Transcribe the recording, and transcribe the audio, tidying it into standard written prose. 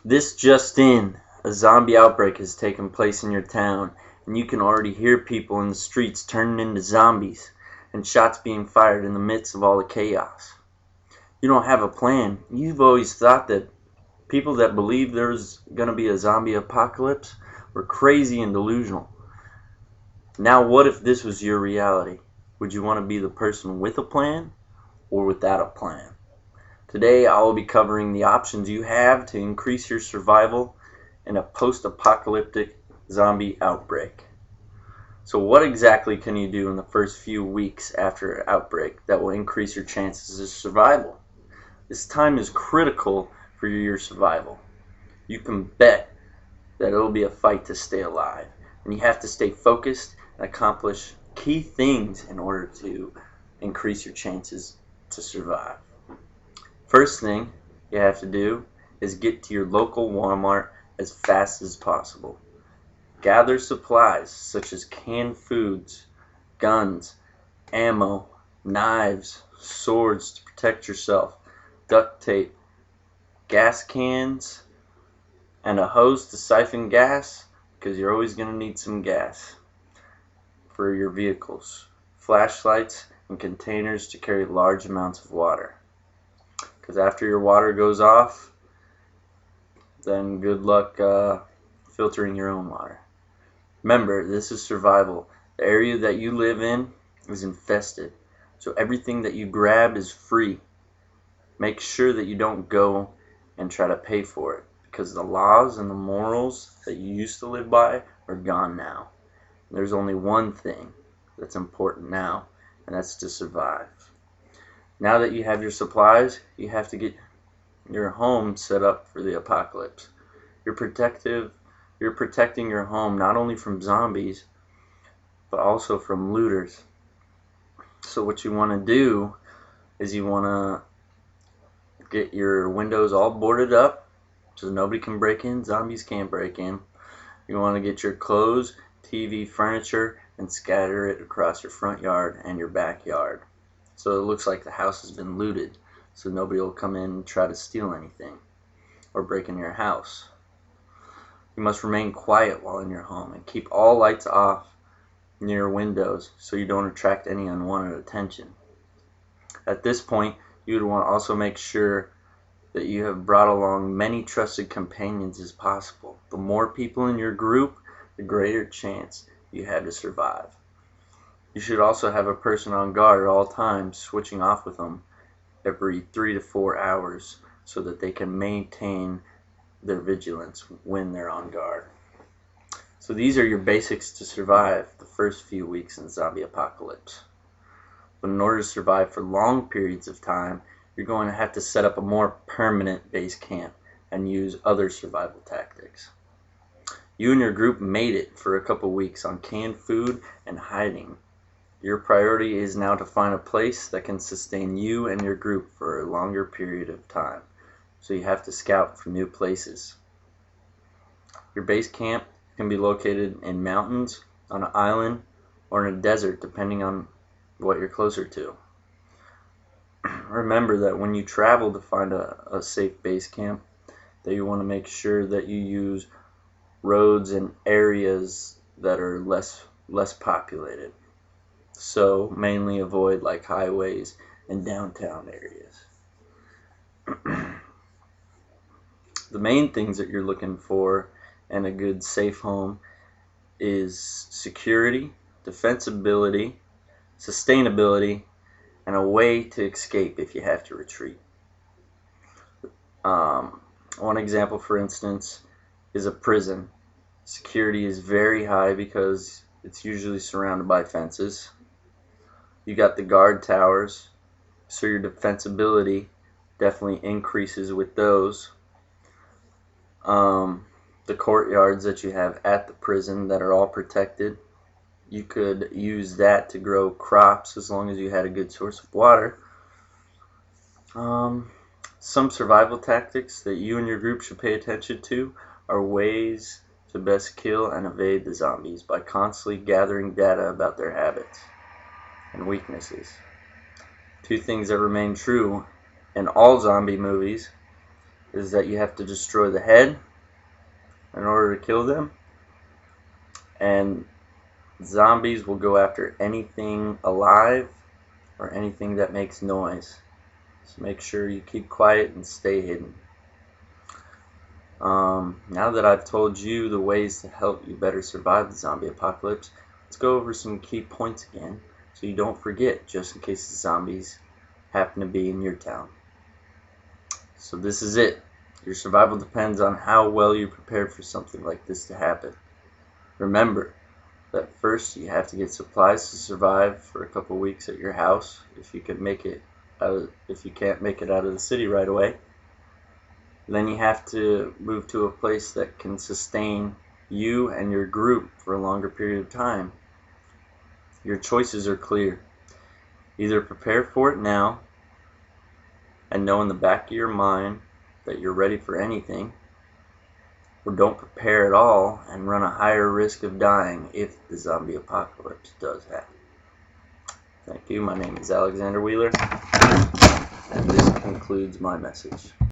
This just in, a zombie outbreak has taken place in your town, and you can already hear people in the streets turning into zombies, and shots being fired in the midst of all the chaos. You don't have a plan. You've always thought that people that believe there's going to be a zombie apocalypse were crazy and delusional. Now what if this was your reality? Would you want to be the person with a plan or without a plan? Today I will be covering the options you have to increase your survival in a post-apocalyptic zombie outbreak. So what exactly can you do in the first few weeks after an outbreak that will increase your chances of survival? This time is critical for your survival. You can bet that it'll be a fight to stay alive, and you have to stay focused and accomplish key things in order to increase your chances to survive. First thing you have to do is get to your local Walmart as fast as possible. Gather supplies such as canned foods, guns, ammo, knives, swords to protect yourself, duct tape, gas cans, and a hose to siphon gas, because you're always going to need some gas for your vehicles, flashlights, and containers to carry large amounts of water. Because after your water goes off, then good luck filtering your own water. Remember, this is survival. The area that you live in is infested, so everything that you grab is free. Make sure that you don't go and try to pay for it, because the laws and the morals that you used to live by are gone now. There's only one thing that's important now, and that's to survive. Now that you have your supplies, you have to get your home set up for the apocalypse. You're protecting your home not only from zombies, but also from looters. So what you want to do is you want to get your windows all boarded up so nobody can break in, zombies can't break in. You want to get your clothes, TV, furniture, and scatter it across your front yard and your backyard, so it looks like the house has been looted, so nobody will come in and try to steal anything or break in your house. You must remain quiet while in your home and keep all lights off near windows so you don't attract any unwanted attention. At this point, you would want to also make sure that you have brought along many trusted companions as possible. The more people in your group, the greater chance you have to survive. You should also have a person on guard at all times, switching off with them every 3 to 4 hours so that they can maintain their vigilance when they're on guard. So these are your basics to survive the first few weeks in zombie apocalypse. But in order to survive for long periods of time, you're going to have to set up a more permanent base camp and use other survival tactics. You and your group made it for a couple weeks on canned food and hiding. Your priority is now to find a place that can sustain you and your group for a longer period of time. So you have to scout for new places. Your base camp can be located in mountains, on an island, or in a desert, depending on what you're closer to. Remember that when you travel to find a safe base camp, that you want to make sure that you use roads and areas that are less populated. So mainly avoid like highways and downtown areas. The main things that you're looking for in a good safe home is security, defensibility, sustainability, and a way to escape if you have to retreat. One example, for instance, is a prison. Security is very high because it's usually surrounded by fences. You got the guard towers, so your defensibility definitely increases with those. The courtyards that you have at the prison that are all protected, you could use that to grow crops as long as you had a good source of water. Some survival tactics that you and your group should pay attention to are ways to best kill and evade the zombies by constantly gathering data about their habits and weaknesses. Two things that remain true in all zombie movies is that you have to destroy the head in order to kill them, and zombies will go after anything alive or anything that makes noise. So make sure you keep quiet and stay hidden. Now that I've told you the ways to help you better survive the zombie apocalypse, let's go over some key points again so you don't forget, just in case the zombies happen to be in your town. So this is it. Your survival depends on how well you're prepared for something like this to happen. Remember that first you have to get supplies to survive for a couple weeks at your house if you can't make it out of the city right away. Then you have to move to a place that can sustain you and your group for a longer period of time. Your choices are clear. Either prepare for it now and know in the back of your mind that you're ready for anything, or don't prepare at all and run a higher risk of dying if the zombie apocalypse does happen. Thank you. My name is Alexander Wheeler, and this concludes my message.